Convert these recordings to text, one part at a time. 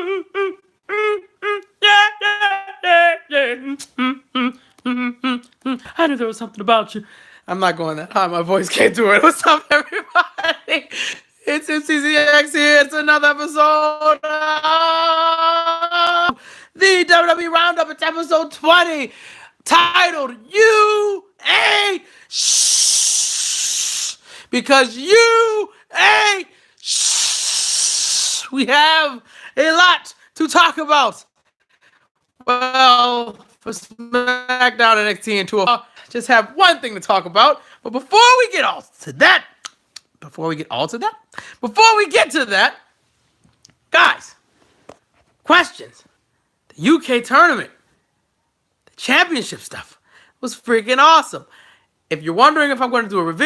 I knew there was something about you. I'm not going that high. My voice can't do it. What's up, everybody? It's MCZX here. It's another episode of the WWE Roundup. It's episode 20, titled "You Ain't Shh," because you ain't shh. We have a lot to talk about. Well, for SmackDown, NXT, and 205, just have one thing to talk about. But before we get to that, guys, questions. The UK tournament, the championship stuff was freaking awesome. If you're wondering if I'm going to do if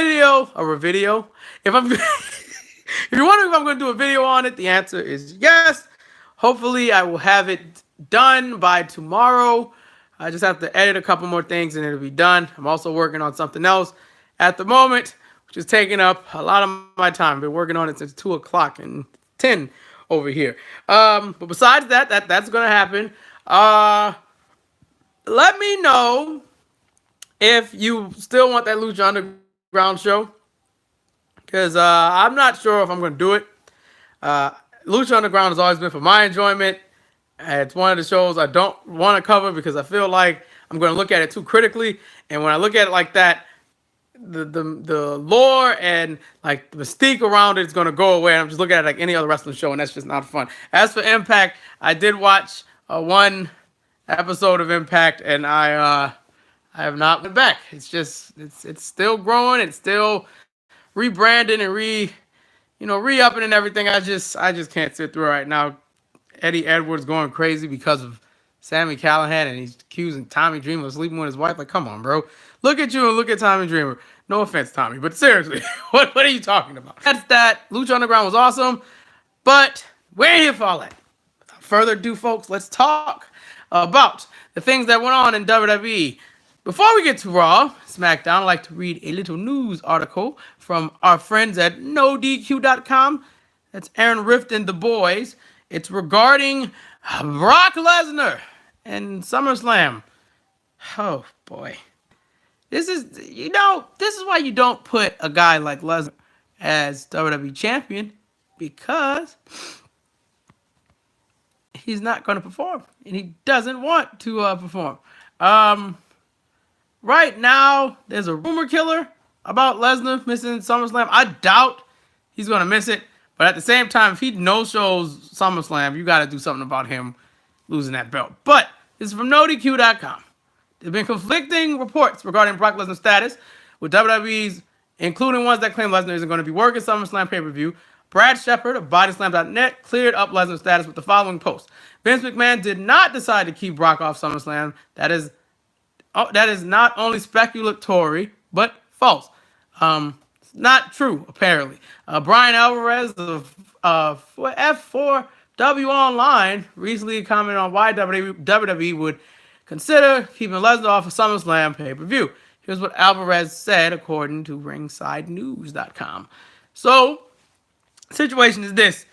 you're wondering if I'm going to do a video on it, the answer is yes. Hopefully, I will have it done by tomorrow. I just have to edit a couple more things and it'll be done. I'm also working on something else at the moment, which is taking up a lot of my time. I've been working on it since 2 o'clock and 10 over here. But besides that's going to happen. Let me know if you still want that Lucha Underground show, because I'm not sure if I'm going to do it. Lucha Underground has always been for my enjoyment. It's one of the shows I don't want to cover because I feel like I'm going to look at it too critically. And when I look at it like that, the lore and like the mystique around it is going to go away. I'm just looking at it like any other wrestling show, and that's just not fun. As for Impact, I did watch one episode of Impact, and I have not went back. It's just it's still growing. It's still rebranding and re-upping and everything. I just can't sit through it right now. Eddie Edwards going crazy because of Sami Callihan, and he's accusing Tommy Dreamer of sleeping with his wife. Like, come on, bro. Look at you and look at Tommy Dreamer. No offense, Tommy, but seriously, what are you talking about? That's that. Lucha Underground was awesome, but we ain't here for all that. Without further ado, folks, let's talk about the things that went on in WWE. Before we get to Raw, SmackDown, I'd like to read a little news article from our friends at NoDQ.com. That's Aaron Rift and the boys. It's regarding Brock Lesnar and SummerSlam. Oh, boy. This is why you don't put a guy like Lesnar as WWE champion, because he's not going to perform, and he doesn't want to perform. Right now, there's a rumor killer about Lesnar missing SummerSlam. I doubt he's going to miss it. But at the same time, if he no-shows SummerSlam, you got to do something about him losing that belt. But this is from NoDQ.com. There have been conflicting reports regarding Brock Lesnar's status, with WWE's, including ones that claim Lesnar isn't going to be working SummerSlam pay-per-view. Brad Shepard of Bodyslam.net cleared up Lesnar's status with the following post. Vince McMahon did not decide to keep Brock off SummerSlam. That is not only speculatory, but false. Not true, apparently. Brian Alvarez of F4W Online recently commented on why WWE would consider keeping Lesnar off of SummerSlam pay-per-view. Here's what Alvarez said, according to RingsideNews.com. So, the situation is this.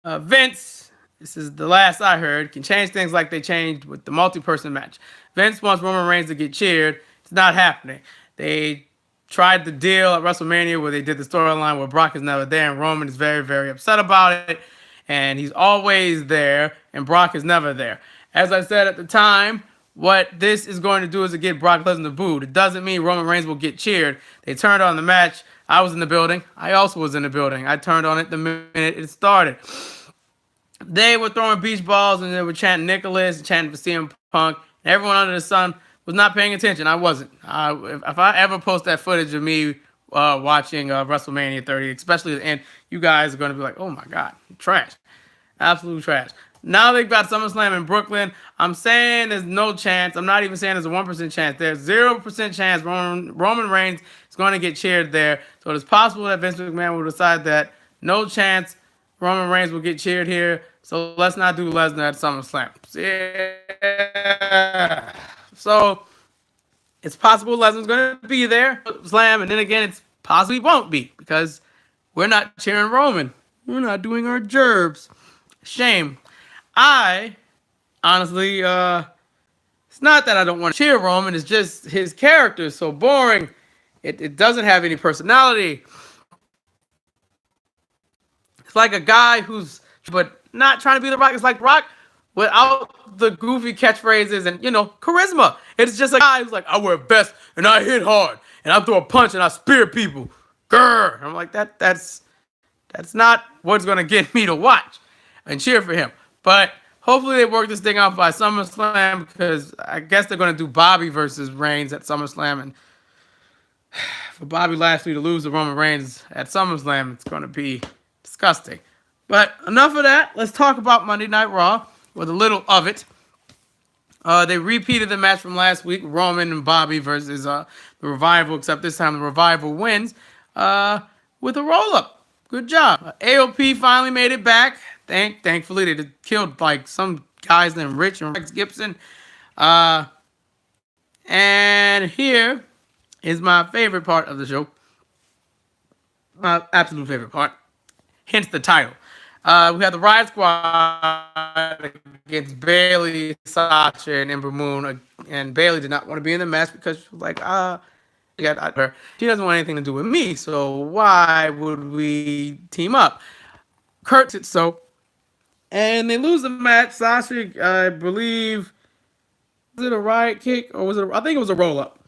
Vince, this is the last I heard, can change things like they changed with the multi-person match. Vince wants Roman Reigns to get cheered. It's not happening. They tried the deal at WrestleMania where they did the storyline where Brock is never there and Roman is very, very upset about it. And he's always there and Brock is never there. As I said at the time, what this is going to do is to get Brock Lesnar booed. It doesn't mean Roman Reigns will get cheered. They turned on the match. I was in the building. I also was in the building. I turned on it the minute it started. They were throwing beach balls and they were chanting Nicholas and chanting for CM Punk. And everyone under the sun was not paying attention. I wasn't. If I ever post that footage of me watching WrestleMania 30, especially the end, you guys are going to be like, oh my God, trash. Absolute trash. Now they've got SummerSlam in Brooklyn. I'm saying there's no chance. I'm not even saying there's a 1% chance. There's 0% chance Roman Reigns is going to get cheered there. So it's possible that Vince McMahon will decide that no chance Roman Reigns will get cheered here. So let's not do Lesnar at SummerSlam. Yeah. So it's possible Lesnar's going to be there, Slam, and then again, it's possibly won't be because we're not cheering Roman. We're not doing our gerbs. Shame. I honestly, it's not that I don't want to cheer Roman. It's just his character is so boring. It doesn't have any personality. It's like a guy who's but not trying to be the Rock. It's like Rock without the goofy catchphrases and charisma. It's just a guy who's like, I wear a vest and I hit hard and I throw a punch and I spear people. Grr. I'm like that's not what's gonna get me to watch and cheer for him. But hopefully they work this thing out by SummerSlam because I guess they're gonna do Bobby versus Reigns at SummerSlam, and for Bobby Lashley to lose to Roman Reigns at SummerSlam, it's gonna be disgusting. But enough of that. Let's talk about Monday Night Raw with a little of it. They repeated the match from last week, Roman and Bobby versus the Revival, except this time the Revival wins with a roll-up. Good job. AOP finally made it back. Thankfully, they killed like some guys named Rich and Rex Gibson. And here is my favorite part of the show. My absolute favorite part. Hence the title. We had the Riot Squad against Bayley, Sasha, and Ember Moon. And Bayley did not want to be in the match because she was like, she doesn't want anything to do with me. So why would we team up? Kurt said so. And they lose the match. Sasha, I believe, was it a Riot kick or was it? I think it was a roll up.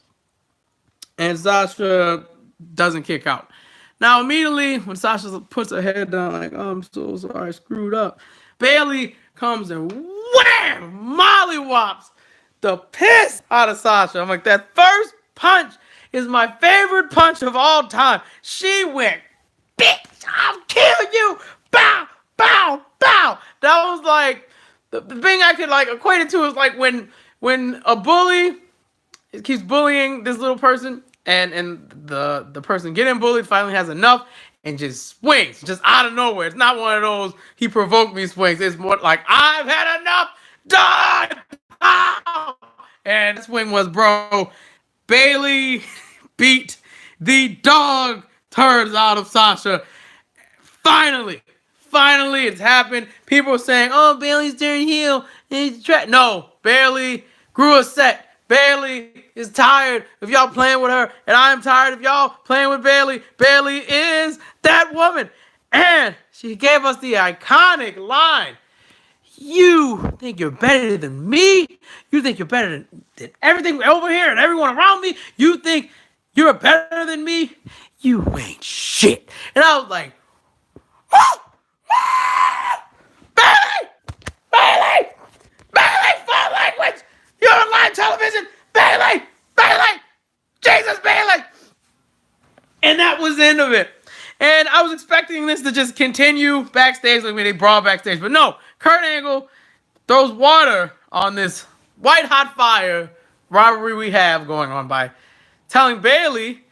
And Sasha doesn't kick out. Now, immediately, when Sasha puts her head down, like, oh, I'm so sorry, I screwed up, Bayley comes and wham! Mollywops the piss out of Sasha. I'm like, that first punch is my favorite punch of all time. She went, bitch, I'll kill you. Bow, bow, bow. That was like, the thing I could like equate it to is like when a bully keeps bullying this little person, and the person getting bullied finally has enough and just swings just out of nowhere. It's not one of those he provoked me swings. It's more like I've had enough. Die! Ow! And the swing was, bro, Bayley beat the dog turds out of Sasha. Finally, it's happened. People are saying, oh, Bayley's turning heel. No, Bayley grew a set. Bayley is tired of y'all playing with her, and I'm tired of y'all playing with Bayley. Bayley is that woman. And she gave us the iconic line, you think you're better than me? You think you're better than everything over here and everyone around me? You think you're better than me? You ain't shit. And I was like, Bayley! Full language! You're on live television! Bayley! Jesus, Bayley! And that was the end of it. And I was expecting this to just continue backstage, like when they brawl backstage. But no, Kurt Angle throws water on this white hot fire rivalry we have going on by telling Bayley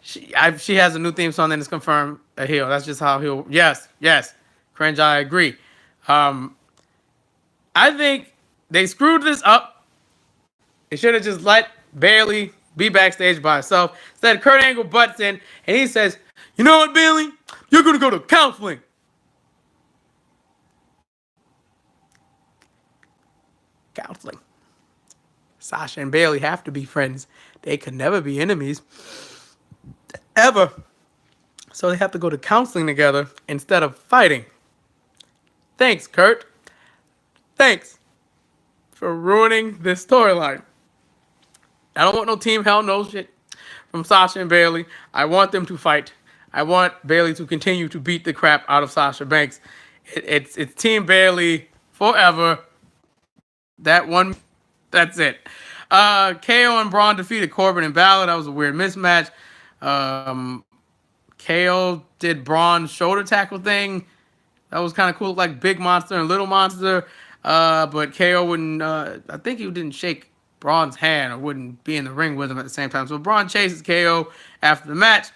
she has a new theme song that is confirmed a heel. That's just how he'll. Yes. Cringe, I agree. I think they screwed this up. They should have just let Bayley be backstage by herself. Instead, Kurt Angle butts in and he says, you know what, Bayley? You're going to go to counseling. Sasha and Bayley have to be friends. They could never be enemies. Ever. So they have to go to counseling together instead of fighting. Thanks, Kurt. Thanks for ruining this storyline. I don't want no Team Hell No shit from Sasha and Bayley. I want them to fight. I want Bayley to continue to beat the crap out of Sasha Banks. It's Team Bayley forever. That's it. KO and Braun defeated Corbin and Balor. That was a weird mismatch. KO did Braun's shoulder tackle thing. That was kind of cool, like Big Monster and Little Monster. But KO wouldn't, I think he didn't shake Braun's hand or wouldn't be in the ring with him at the same time. So Braun chases KO after the match.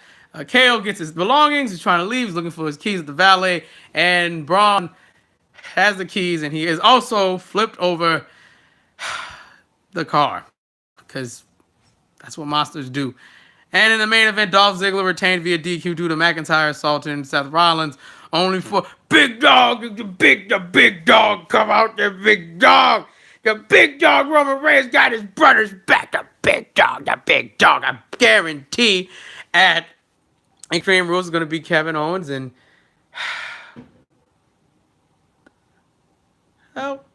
KO gets his belongings. He's trying to leave. He's looking for his keys at the valet. And Braun has the keys, and he is also flipped over the car because that's what monsters do. And in the main event, Dolph Ziggler retained via DQ due to McIntyre assaulting Seth Rollins. Only for big dog, the big dog, come out, the big dog. The big dog Roman Reigns got his brother's back. The big dog, the big dog. I guarantee at Extreme Rules is going to be Kevin Owens and help.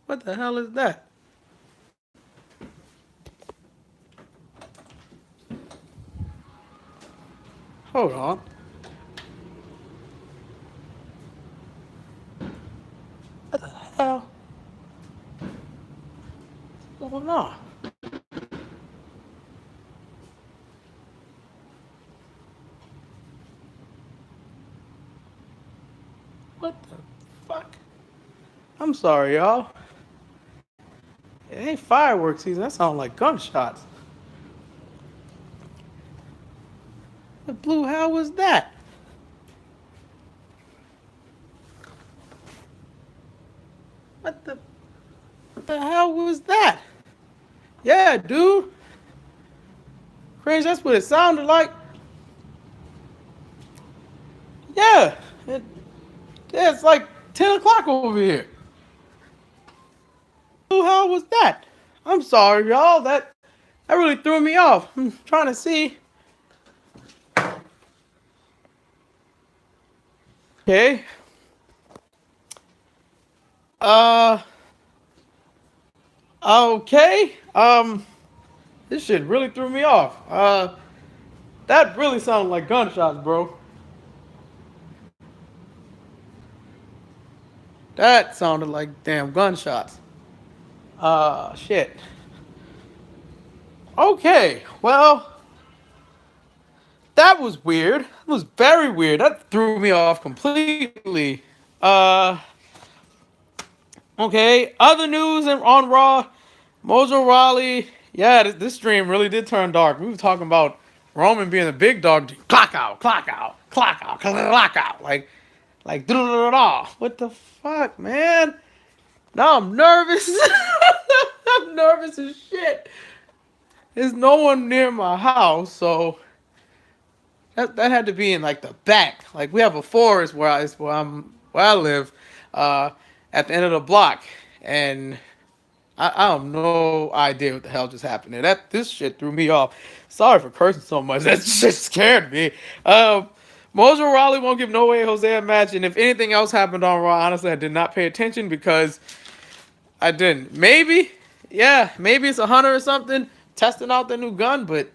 What the hell is that? Hold on. What the hell? What's going on? What the fuck? I'm sorry, y'all. It ain't fireworks season. That sounds like gunshots. The blue hell was that? What the hell was that? Yeah, dude. Crazy, that's what it sounded like. Yeah. It's like 10 o'clock over here. Who the hell was that? I'm sorry, y'all. That really threw me off. I'm trying to see. Okay. Okay. This shit really threw me off. That really sounded like gunshots, bro. That sounded like damn gunshots. Shit. Okay, well, that was weird. It was very weird. That threw me off completely. Okay, other news on Raw. Mojo Rawley. Yeah, this stream really did turn dark. We were talking about Roman being the big dog. Clock out, clock out, clock out, clock out. Like, what the fuck, man? Now I'm nervous. I'm nervous as shit. There's no one near my house, so that had to be in like the back. Like we have a forest where I live, at the end of the block, and I have no idea what the hell just happened there. This shit threw me off. Sorry for cursing so much. That shit scared me. Mojo Rawley won't give No Way Jose a match, and if anything else happened on Raw, honestly, I did not pay attention because I didn't. Maybe it's a hunter or something testing out the new gun, but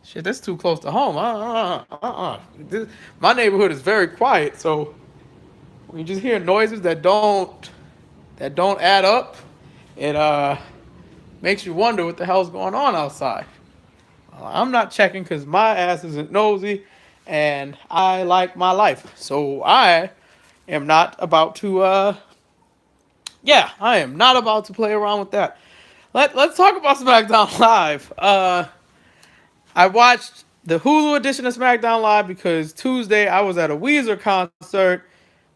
shit, that's too close to home. My neighborhood is very quiet, so when you just hear noises that don't add up, it makes you wonder what the hell's going on outside. I'm not checking because my ass isn't nosy, and I like my life, so I am not about to. I am not about to play around with that. Let's talk about SmackDown Live. I watched the Hulu edition of SmackDown Live because Tuesday I was at a Weezer concert,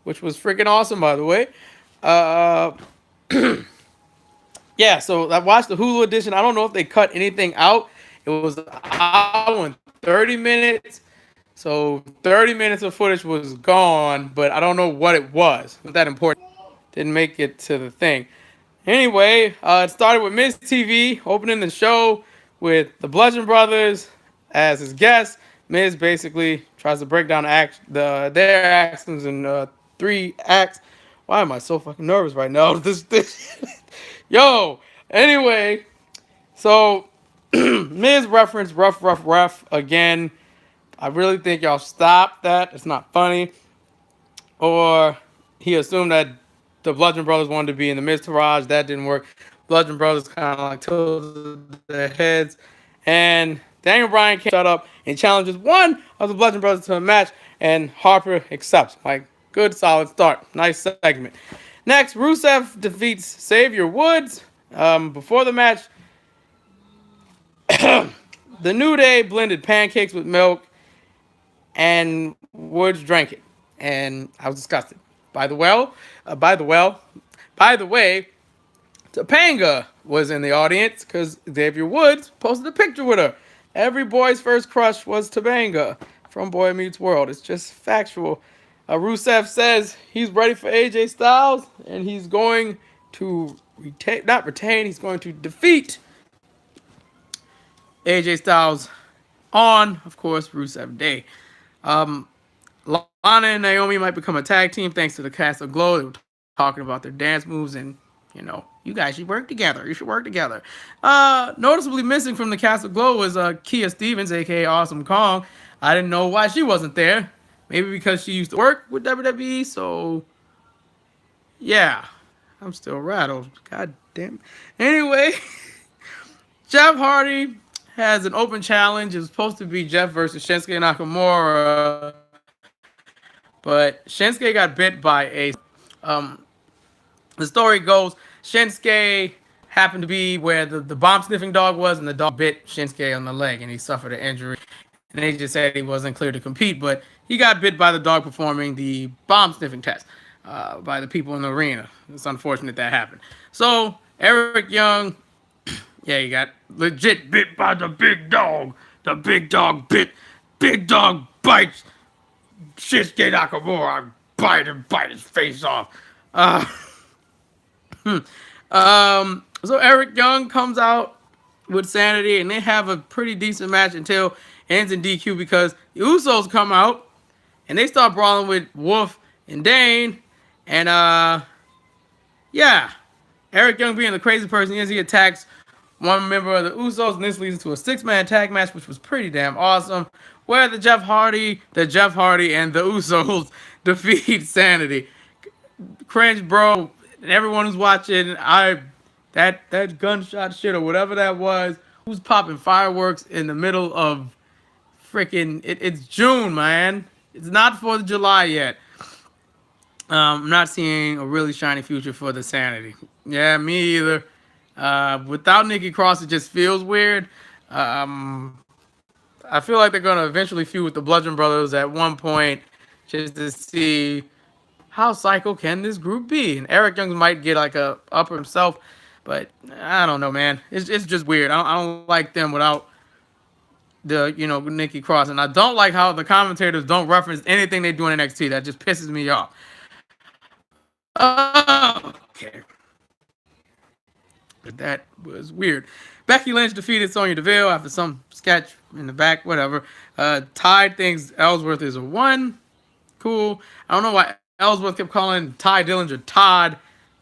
which was freaking awesome, by the way. Yeah, so I watched the Hulu edition. I don't know if they cut anything out. It was an hour and 30 minutes. So 30 minutes of footage was gone, but I don't know what it was. It was that important. Didn't make it to the thing. Anyway, it started with Miz TV opening the show with the Bludgeon Brothers as his guests. Miz basically tries to break down their actions in 3 acts. Why am I so fucking nervous right now? Yo. Anyway, so Miz referenced rough again. I really think y'all stop that. It's not funny. Or he assumed that the Bludgeon Brothers wanted to be in the Miz Taraj. That didn't work. Bludgeon Brothers kind of like tilted their heads. And Daniel Bryan came shut up and challenges one of the Bludgeon Brothers to a match. And Harper accepts. Like, good, solid start. Nice segment. Next, Rusev defeats Xavier Woods. Before the match, the New Day blended pancakes with milk, and Woods drank it. And I was disgusted. By the way, Topanga was in the audience because Xavier Woods posted a picture with her. Every boy's first crush was Topanga from Boy Meets World. It's just factual. Rusev says he's ready for AJ Styles and he's going to he's going to defeat AJ Styles on, of course, Rusev Day. Lana and Naomi might become a tag team thanks to the Castle Glow. They were talking about their dance moves and, you guys should work together. You should work together. Noticeably missing from the Castle Glow was Kia Stevens, aka Awesome Kong. I didn't know why she wasn't there. Maybe because she used to work with WWE, so yeah. I'm still rattled. God damn. Anyway, Jeff Hardy has an open challenge. It was supposed to be Jeff versus Shinsuke Nakamura, but Shinsuke got bit by a. The story goes, Shinsuke happened to be where the bomb sniffing dog was, and the dog bit Shinsuke on the leg, and he suffered an injury. And they just said he wasn't clear to compete, but he got bit by the dog performing the bomb sniffing test by the people in the arena. It's unfortunate that happened. So Eric Young, yeah, he got legit bit by the big dog. The big dog bit. Big dog bites Shinsuke Nakamura. Bite his face off. So Eric Young comes out with Sanity, and they have a pretty decent match until it ends in DQ because the Usos come out and they start brawling with Wolf and Dane, and yeah, Eric Young being the crazy person he attacks one member of the Usos, and this leads to a 6-man tag match, which was pretty damn awesome, where the Jeff Hardy and the Usos defeat Sanity. Cringe, bro. And everyone who's watching, that gunshot shit or whatever that was, who's popping fireworks in the middle of freaking, it's June, man. It's not 4th of July yet. I'm not seeing a really shiny future for the Sanity. Yeah, me either. Without Nikki Cross, it just feels weird. I feel like they're going to eventually feud with the Bludgeon Brothers at one point just to see how psycho can this group be. And Eric Young might get like a upper himself, but I don't know, man. It's just weird. I don't like them without the, Nikki Cross. And I don't like how the commentators don't reference anything they do in NXT. That just pisses me off. Okay. But that was weird. Becky Lynch defeated Sonya Deville after some sketch in the back, whatever. Ty thinks Ellsworth is a 1. Cool. I don't know why Ellsworth kept calling Ty Dillinger Todd.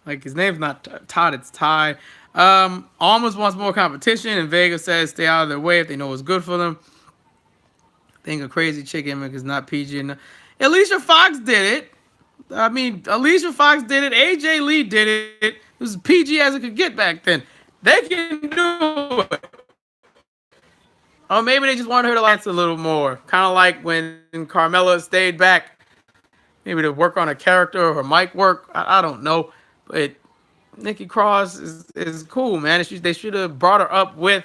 Like, his name's not Todd, it's Ty. Almost wants more competition, and Vega says stay out of their way if they know what's good for them. I think a crazy chick gimmick is not PG. Alicia Fox did it. Alicia Fox did it. AJ Lee did it. It was PG as it could get back then. They can do it. Or maybe they just wanted her to last a little more. Kind of like when Carmella stayed back. Maybe to work on a character or her mic work. I don't know. But Nikki Cross is cool, man. They should have brought her up with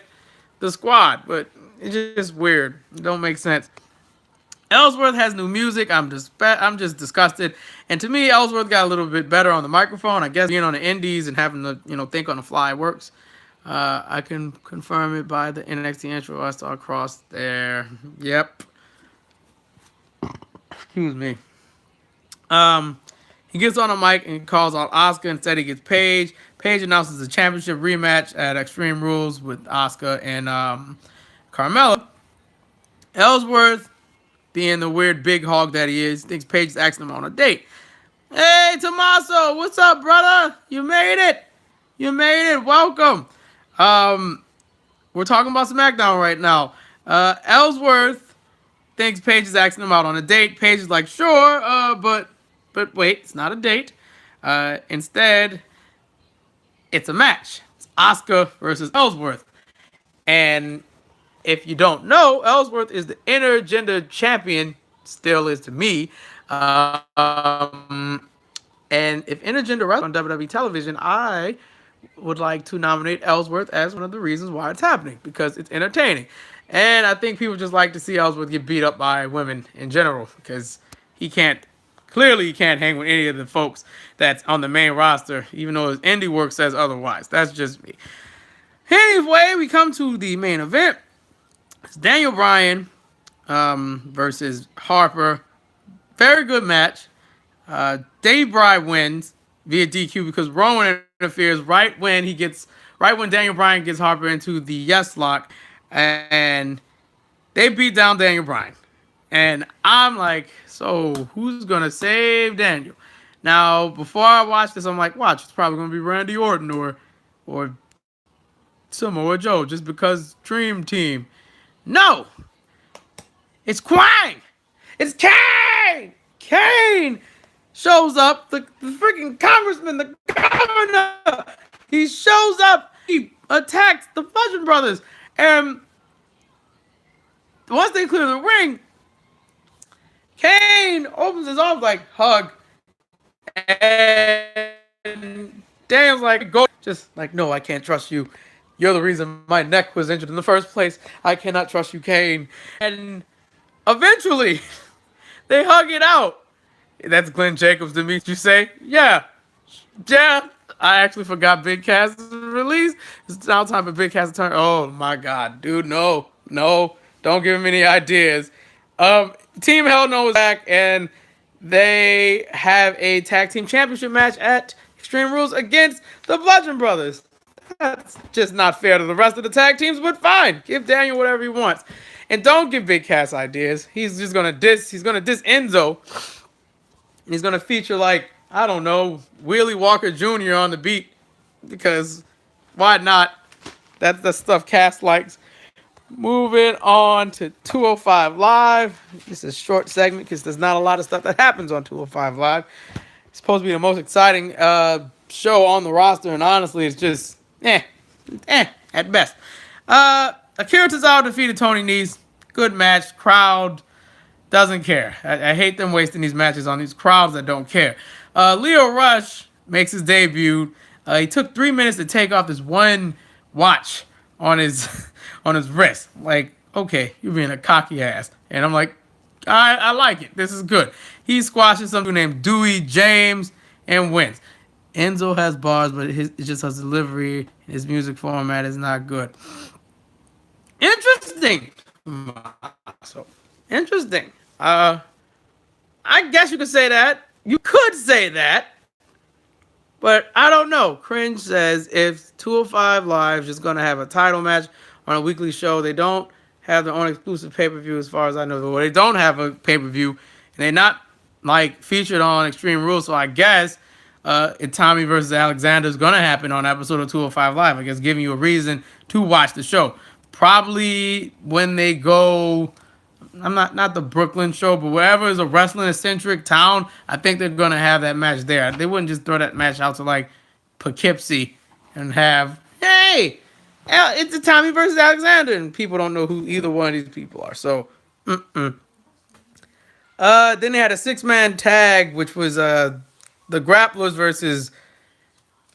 the squad. But it's just weird. It don't make sense. Ellsworth has new music. I'm just disgusted. And to me, Ellsworth got a little bit better on the microphone. I guess being on the indies and having to think on the fly works. I can confirm it by the NXT intro. I saw Cross there. Yep. Excuse me. He gets on the mic and calls out Asuka. Instead, he gets Paige. Paige announces a championship rematch at Extreme Rules with Asuka and Carmella. Ellsworth, being the weird big hog that he is, thinks Paige is asking him on a date. Hey, Tommaso, what's up, brother? You made it. Welcome. We're talking about SmackDown right now. Ellsworth thinks Paige is asking him out on a date. Paige is like, sure, but wait, it's not a date. Instead, it's a match. It's Asuka versus Ellsworth. And if you don't know, Ellsworth is the intergender champion, still is to me. And if intergender wrestling on WWE television, I would like to nominate Ellsworth as one of the reasons why it's happening, because it's entertaining. And I think people just like to see Ellsworth get beat up by women in general, because he can't Clearly, he can't hang with any of the folks that's on the main roster, even though his indie work says otherwise. That's just me. Anyway, we come to the main event. It's Daniel Bryan versus Harper. Very good match. Dave Bryan wins via DQ because Rowan interferes right when Daniel Bryan gets Harper into the yes lock, and they beat down Daniel Bryan. And I'm like, so who's gonna save Daniel? Now, before I watch this, I'm like, watch, it's probably gonna be Randy Orton or Samoa Joe, just because Dream Team. No, it's Quang. It's Kane. Kane shows up. The freaking congressman, the governor. He shows up. He attacks the Bludgeon Brothers, and once they clear the ring, Kane opens his arms like hug, and Daniel's like, go, just like, no, I can't trust you. You're the reason my neck was injured in the first place. I cannot trust you, Kane. And eventually, they hug it out. That's Glenn Jacobs to me. You say, yeah. I actually forgot Big Cass release. It's now time for Big Cass to turn. Oh my God, dude, no, don't give him any ideas. Team Hell No is back, and they have a tag team championship match at Extreme Rules against the Bludgeon Brothers. That's just not fair to the rest of the tag teams, but fine. Give Daniel whatever he wants. And don't give Big Cass ideas. He's just gonna diss Enzo. He's gonna feature, like, I don't know, Wheelie Walker Jr. on the beat. Because why not? That's the stuff Cass likes. Moving on to 205 Live. This is a short segment because there's not a lot of stuff that happens on 205 Live. It's supposed to be the most exciting show on the roster, and honestly, it's just at best. Akira Tozawa defeated Tony Nese. Good match. Crowd doesn't care. I hate them wasting these matches on these crowds that don't care. Leo Rush makes his debut. He took 3 minutes to take off this one watch on his wrist. Like, okay, you're being a cocky ass. And I'm like, I like it. This is good. He squashes something named Dewey James and wins. Enzo has bars, but it just has delivery. His music format is not good. Interesting. So interesting. I guess you could say that. You could say that. But I don't know. Cringe says if 205 Live is just going to have a title match on a weekly show, they don't have their own exclusive pay-per-view as far as I know. Well, they don't have a pay-per-view, and they're not, like, featured on Extreme Rules, so I guess Tommy versus Alexander is going to happen on episode of 205 Live. I guess giving you a reason to watch the show. Probably when they go, I'm not the Brooklyn show, but wherever is a wrestling-centric town, I think they're going to have that match there. They wouldn't just throw that match out to, like, Poughkeepsie and have, hey, it's a Tommy versus Alexander, and people don't know who either one of these people are. So, Then they had a 6-man tag, which was the Grapplers versus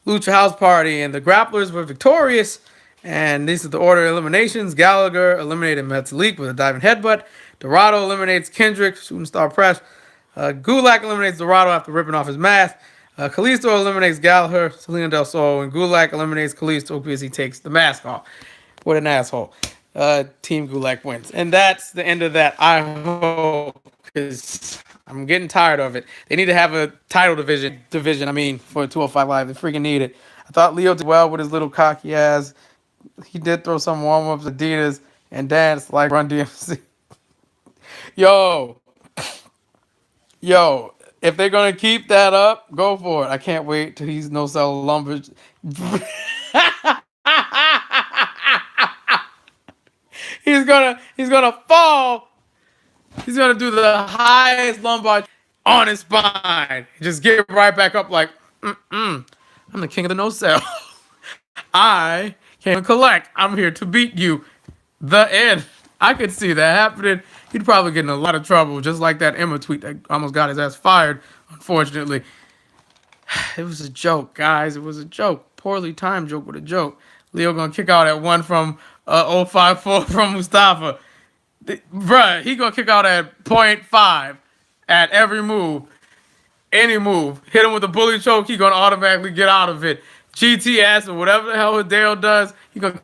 Lucha House Party, and the Grapplers were victorious. And this is the order of eliminations. Gallagher eliminated Metalik with a diving headbutt. Dorado eliminates Kendrick, shooting star press. Gulak eliminates Dorado after ripping off his mask. Kalisto eliminates Gallagher, Selena Del Sol, and Gulak eliminates Kalisto because he takes the mask off. What an asshole. Team Gulak wins. And that's the end of that. I hope, because I'm getting tired of it. They need to have a title division, for 205 Live. They freaking need it. I thought Leo did well with his little cocky ass. He did throw some warm-ups, Adidas, and dance like Run DMC. Yo, if they're going to keep that up, go for it. I can't wait till he's no-sell lumber. He's gonna fall. He's gonna do the highest lumbar on his spine. Just get right back up like, I'm the king of the no-sell. I can't collect. I'm here to beat you. The end. I could see that happening. He'd probably get in a lot of trouble, just like that Emma tweet that almost got his ass fired, unfortunately. It was a joke, guys. It was a joke. Poorly timed joke with a joke. Leo gonna kick out at 1 from 054 from Mustafa. Bruh, he gonna kick out at 0.5 at every move. any move. Hit him with a bully choke, he gonna automatically get out of it. GTS or whatever the hell Hideo does, he gonna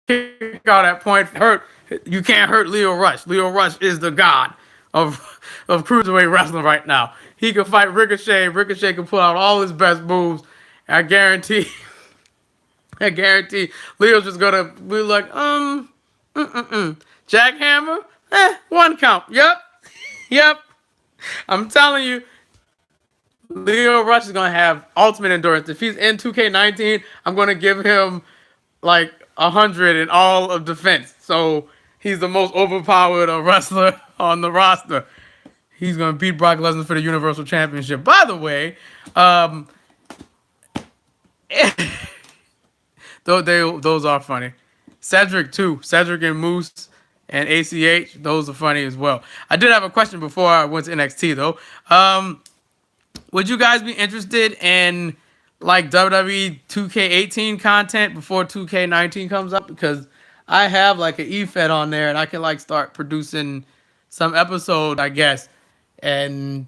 kick out at point. You can't hurt Leo Rush. Leo Rush is the god of cruiserweight wrestling right now. He can fight Ricochet. Ricochet can pull out all his best moves. I guarantee. I guarantee Leo's just gonna be like, jackhammer, 1 count. Yep, yep. I'm telling you, Leo Rush is gonna have ultimate endurance. If he's in 2K19, I'm gonna give him like 100 in all of defense. So he's the most overpowered wrestler on the roster. He's gonna beat Brock Lesnar for the Universal Championship. By the way, those are funny. Cedric too. Cedric and Moose and ACH. Those are funny as well. I did have a question before I went to NXT though. Would you guys be interested in like WWE 2K18 content before 2K19 comes up? Because I have like an eFed on there and I can like start producing some episode, I guess. And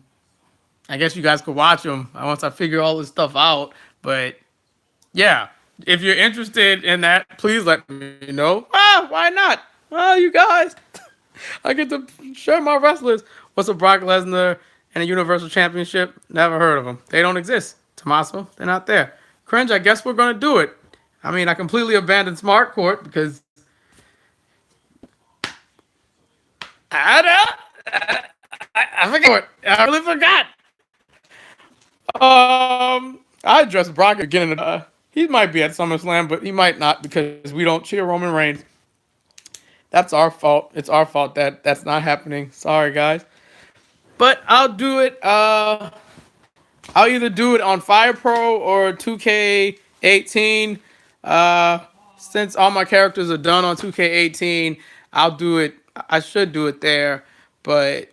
I guess you guys could watch them once I figure all this stuff out. But yeah, if you're interested in that, please let me know. Why not? Well, you guys, I get to share my wrestlers. What's a Brock Lesnar and a Universal Championship? Never heard of them. They don't exist. Tommaso, they're not there. Cringe, I guess we're going to do it. I mean, I completely abandoned Smart Court because I forgot. I really forgot. I addressed Brock again. He might be at SummerSlam, but he might not because we don't cheer Roman Reigns. That's our fault. It's our fault that that's not happening. Sorry, guys. But I'll do it. I'll either do it on Fire Pro or 2K18. Since all my characters are done on 2K18, I'll do it. I should do it there, but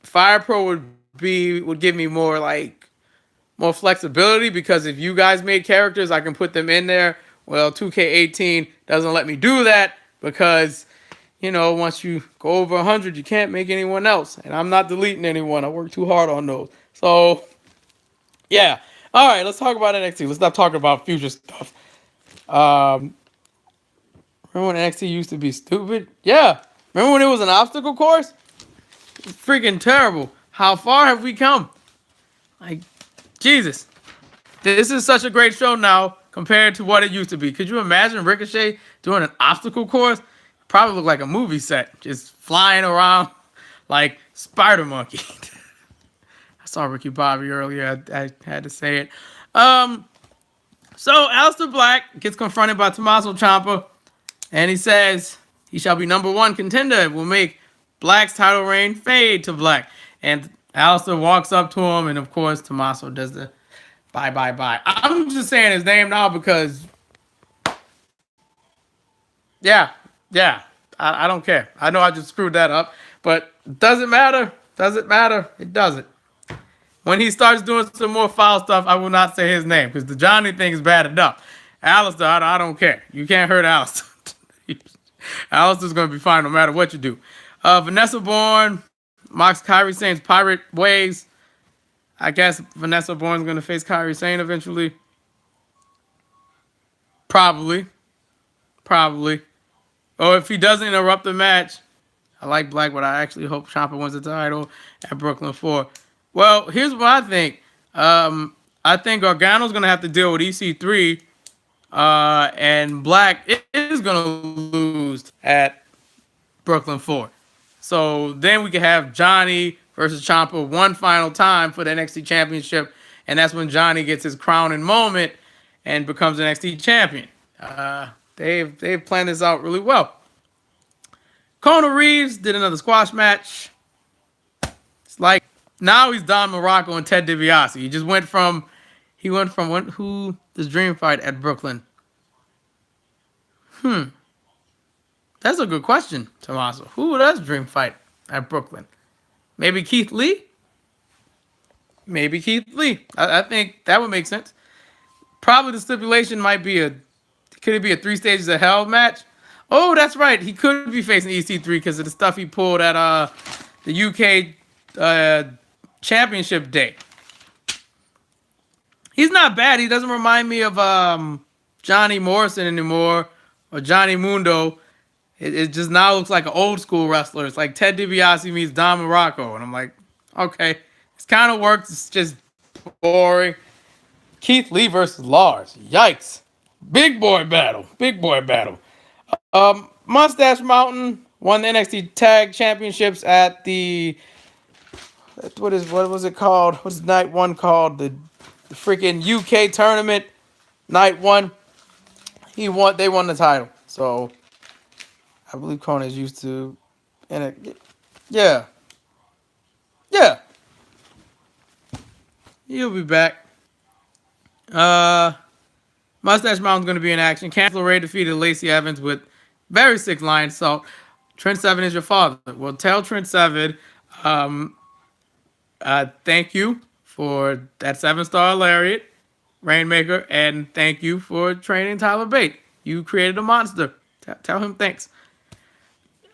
Fire Pro would give me more flexibility because if you guys made characters, I can put them in there. Well, 2K18 doesn't let me do that because, you know, once you go over 100, you can't make anyone else. And I'm not deleting anyone. I work too hard on those. So, yeah. All right, let's talk about NXT. Let's stop talking about future stuff. Remember when NXT used to be stupid? Yeah. Remember when it was an obstacle course? It's freaking terrible. How far have we come? Like, Jesus. This is such a great show now compared to what it used to be. Could you imagine Ricochet doing an obstacle course? Probably look like a movie set, just flying around like Spider Monkey. I saw Ricky Bobby earlier. I had to say it. So Aleister Black gets confronted by Tommaso Ciampa, and he says he shall be #1 contender and will make Black's title reign fade to black. And Aleister walks up to him, and of course Tommaso does the bye. I'm just saying his name now because, yeah. I don't care. I know I just screwed that up, but doesn't matter. Doesn't matter. It doesn't. When he starts doing some more foul stuff, I will not say his name because the Johnny thing is bad enough. Aleister, I don't care. You can't hurt Aleister. Aleister's going to be fine no matter what you do. Vanessa Bourne mocks Kairi Sane's pirate ways. I guess Vanessa Bourne's going to face Kairi Sane eventually. Probably. Or if he doesn't interrupt the match, I like Black, but I actually hope Ciampa wins the title at Brooklyn 4. Well, here's what I think. I think Gargano's going to have to deal with EC3, and Black is going to lose at Brooklyn 4. So then we can have Johnny versus Ciampa one final time for the NXT Championship, and that's when Johnny gets his crowning moment and becomes an NXT champion. They've planned this out really well. Kona Reeves did another squash match. It's like now he's Don Morocco and Ted DiBiase. He went from who does Dream fight at Brooklyn? That's a good question, Tommaso. Who does Dream fight at Brooklyn? Maybe Keith Lee? I think that would make sense. Probably the stipulation might be could it be a 3 Stages of Hell match? Oh, that's right. He could be facing EC3 because of the stuff he pulled at the UK Championship Day. He's not bad. He doesn't remind me of Johnny Morrison anymore or Johnny Mundo. It just now looks like an old school wrestler. It's like Ted DiBiase meets Don Morocco, and I'm like, okay, it's kind of works. It's just boring. Keith Lee versus Lars. Yikes! Big boy battle. Big boy battle. Mustache Mountain won the NXT Tag Championships at the what was it called? What's night one called? The freaking UK tournament. Night one. They won the title. So I believe Kona is used to, and yeah, yeah, he'll be back. Mustache Mountain's going to be in action. Cancel Ray defeated Lacey Evans with very sick line. So Trent Seven is your father. Well, tell Trent Seven, thank you for that 7-star lariat, Rainmaker, and thank you for training Tyler Bate. You created a monster. Tell him thanks.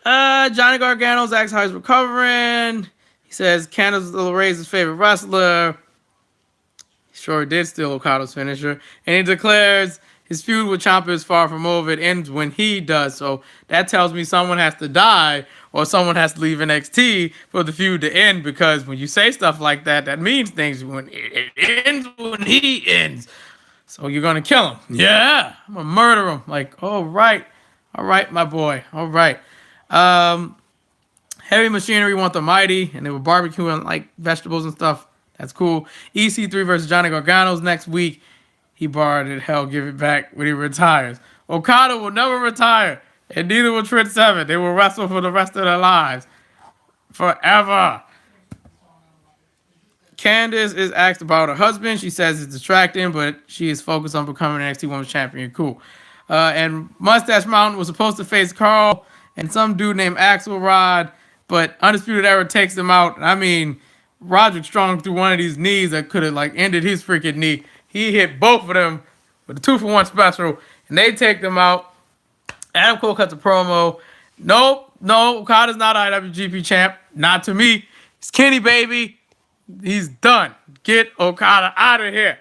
Johnny Gargano's asks how he's recovering. He says Candice LeRae's his favorite wrestler. He sure did steal Okada's finisher. And he declares his feud with Ciampa is far from over. It ends when he does. So that tells me someone has to die or someone has to leave NXT for the feud to end, because when you say stuff like that, that means things when it ends when he ends. So you're going to kill him. Yeah. I'm going to murder him. Like, all right, my boy. All right. Heavy Machinery want the mighty, and they were barbecuing like vegetables and stuff. That's cool. EC3 versus Johnny Gargano's next week. He borrowed it. Hell, give it back when he retires. Okada will never retire, and neither will Trent Seven. They will wrestle for the rest of their lives. Forever. Candice is asked about her husband. She says it's distracting, but she is focused on becoming an NXT Women's Champion. Cool. And Mustache Mountain was supposed to face Carl and some dude named Axelrod, but Undisputed Era takes him out. I mean, Roderick Strong threw one of these knees that could have like ended his freaking knee. He hit both of them with a 2-for-1 special, and they take them out. Adam Cole cuts a promo. No, Okada's not IWGP champ. Not to me. It's Kenny, baby. He's done. Get Okada out of here.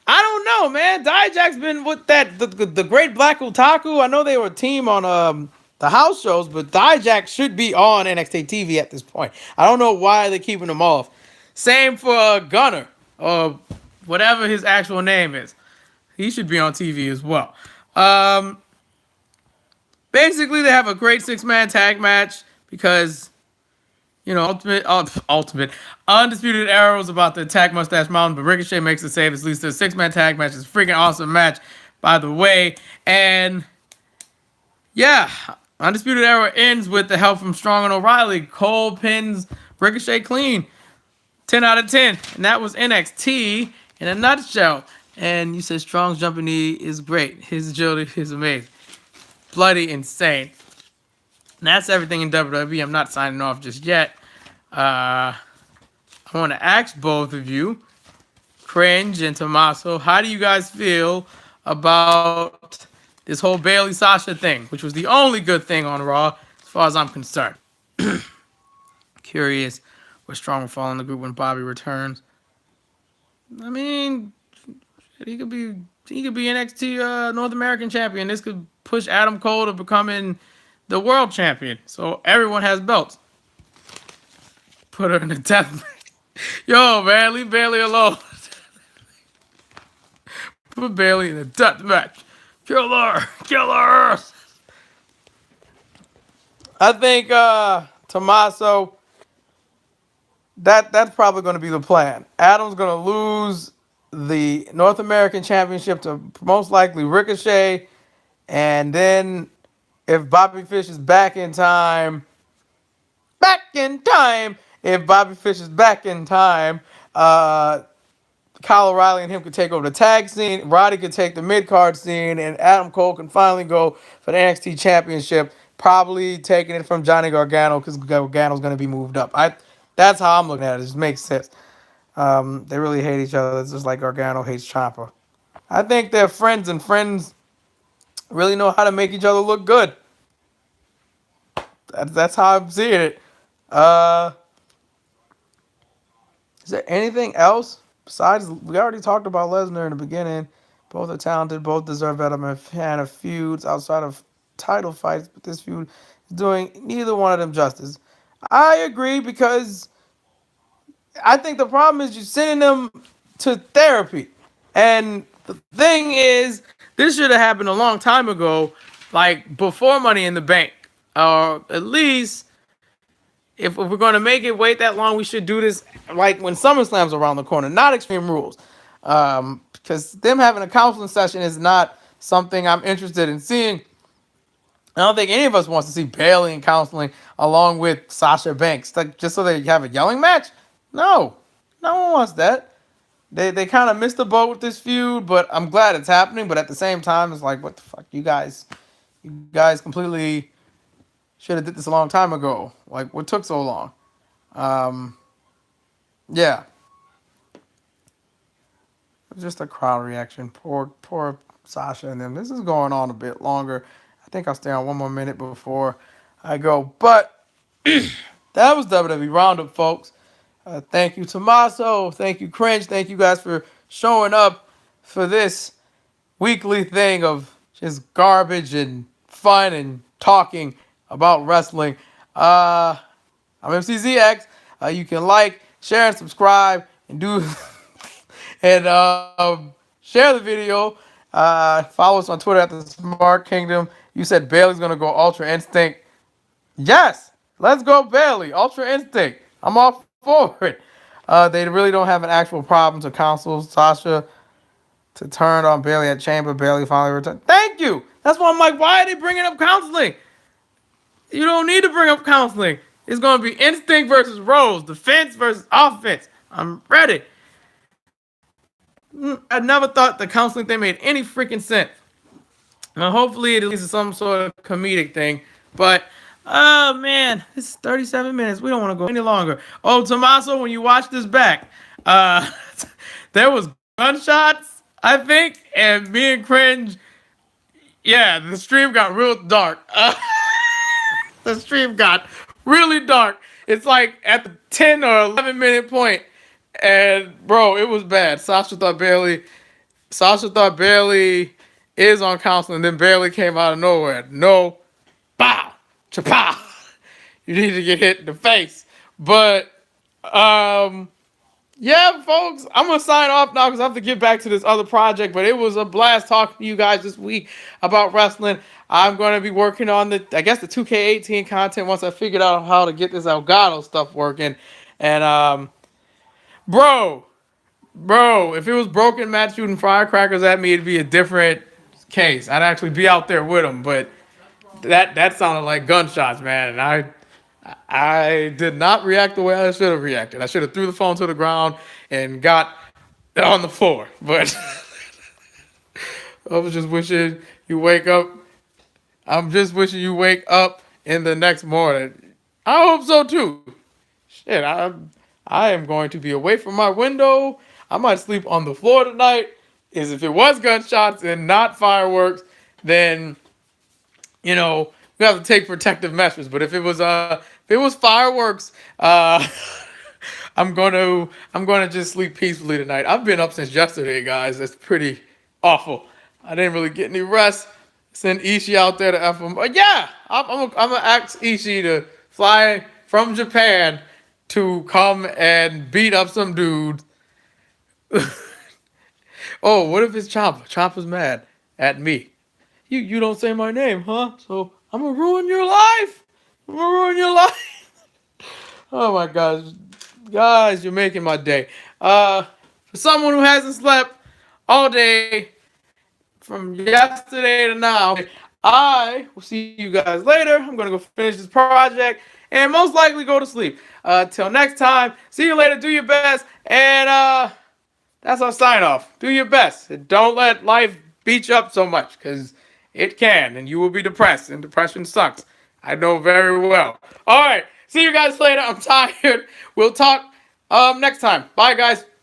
I don't know, man. Dijak's been with that the Great Black Otaku. I know they were a team on the house shows, but Dijak should be on NXT TV at this point. I don't know why they're keeping him off. Same for Gunner, or whatever his actual name is. He should be on TV as well. Basically, they have a great 6-man tag match because, you know, Ultimate Undisputed Era was about to attack Mustache Mountain, but Ricochet makes it save. It leads to a 6-man tag match. It's a freaking awesome match, by the way. And yeah, Undisputed Era ends with the help from Strong and O'Reilly. Cole pins Ricochet clean. 10 out of 10. And that was NXT in a nutshell. And you said Strong's jumping knee is great. His agility is amazing. Bloody insane. And that's everything in WWE. I'm not signing off just yet. I want to ask both of you, Cringe and Tommaso, how do you guys feel about this whole Bailey Sasha thing, which was the only good thing on Raw as far as I'm concerned? Curious where Strong will fall in the group when Bobby returns. I mean, he could be NXT North American champion. This could push Adam Cole to becoming the world champion. So everyone has belts. Put her in a death match. Yo, man, leave Bailey alone. Put Bailey in a death match. Kill her. I think Tommaso, that's probably going to be the plan. Adam's going to lose the North American Championship to most likely Ricochet, and then if Bobby Fish is back in time, Kyle O'Reilly and him could take over the tag scene. Roddy could take the mid-card scene, and Adam Cole can finally go for the NXT Championship, probably taking it from Johnny Gargano because Gargano's going to be moved up. That's how I'm looking at it. It just makes sense. They really hate each other. It's just like Gargano hates Ciampa. I think they're friends, and friends really know how to make each other look good. That's how I'm seeing it. Is there anything else besides, we already talked about Lesnar in the beginning. Both are talented. Both deserve better. I'm a fan of feuds outside of title fights, but this feud is doing neither one of them justice. I agree because I think the problem is you're sending them to therapy. And the thing is, this should have happened a long time ago, like before Money in the Bank. Or at least, if we're going to make it wait that long, we should do this like when SummerSlam's around the corner, not Extreme Rules. Because them having a counseling session is not something I'm interested in seeing. I don't think any of us wants to see Bayley in counseling along with Sasha Banks, like just so they have a yelling match. No, no one wants that. They kind of missed the boat with this feud, but I'm glad it's happening. But at the same time, it's like, what the fuck, you guys completely should have did this a long time ago. Like, what took so long? Um, yeah, just a crowd reaction. Poor Sasha and them. This is going on a bit longer. I think I'll stay on one more minute before I go. But that was WWE Roundup, folks. Thank you, Tommaso. Thank you, Cringe. Thank you guys for showing up for this weekly thing of just garbage and fun and talking about wrestling. I'm MCZX. You can like, share, and subscribe, and do and share the video. Follow us on Twitter at the Smart Kingdom. You said Bailey's gonna go Ultra Instinct. Yes, let's go Bailey. Ultra Instinct. I'm all for it. They really don't have an actual problem to counsel Sasha to turn on Bailey at Chamber. Bailey finally returned. Thank you. That's why I'm like, why are they bringing up counseling? You don't need to bring up counseling. It's going to be instinct versus roles, defense versus offense. I'm ready. I never thought the counseling thing made any freaking sense. Now, hopefully, it is some sort of comedic thing. But, oh, man, it's 37 minutes. We don't want to go any longer. Oh, Tommaso, when you watch this back, there was gunshots, I think, and me and Cringe, yeah, the stream got real dark. The stream got really dark. It's like at the 10 or 11 minute point, and bro, it was bad. Sasha thought Bailey is on counseling, then Bailey came out of nowhere. No, bow, chapow. You need to get hit in the face. But yeah, folks, I'm gonna sign off now because I have to get back to this other project. But it was a blast talking to you guys this week about wrestling. I'm gonna be working on the 2K18 content once I figured out how to get this Elgato stuff working. And bro, if it was Broken Matt shooting firecrackers at me, it'd be a different case. I'd actually be out there with him. But that sounded like gunshots, man. And I did not react the way I should have reacted. I should have threw the phone to the ground and got on the floor. But I was just wishing you wake up. I'm just wishing you wake up in the next morning. I hope so too. Shit, I am going to be away from my window. I might sleep on the floor tonight. Is if it was gunshots and not fireworks, then we have to take protective measures. But if it was fireworks, I'm gonna just sleep peacefully tonight. I've been up since yesterday, guys. That's pretty awful. I didn't really get any rest. Send Ishii out there to F him. But yeah, I'm gonna ask Ishii to fly from Japan to come and beat up some dudes. Oh, what if it's Ciampa? Ciampa's mad at me. You don't say my name, huh? So I'm gonna ruin your life. I'm gonna ruin your life. Oh my gosh, guys, you're making my day. For someone who hasn't slept all day from yesterday to now, I will see you guys later. I'm gonna go finish this project and most likely go to sleep. Till next time, see you later. Do your best, and that's our sign off. Do your best. And don't let life beat you up so much, because it can, and you will be depressed, and depression sucks. I know very well. All right. See you guys later. I'm tired. We'll talk next time. Bye, guys.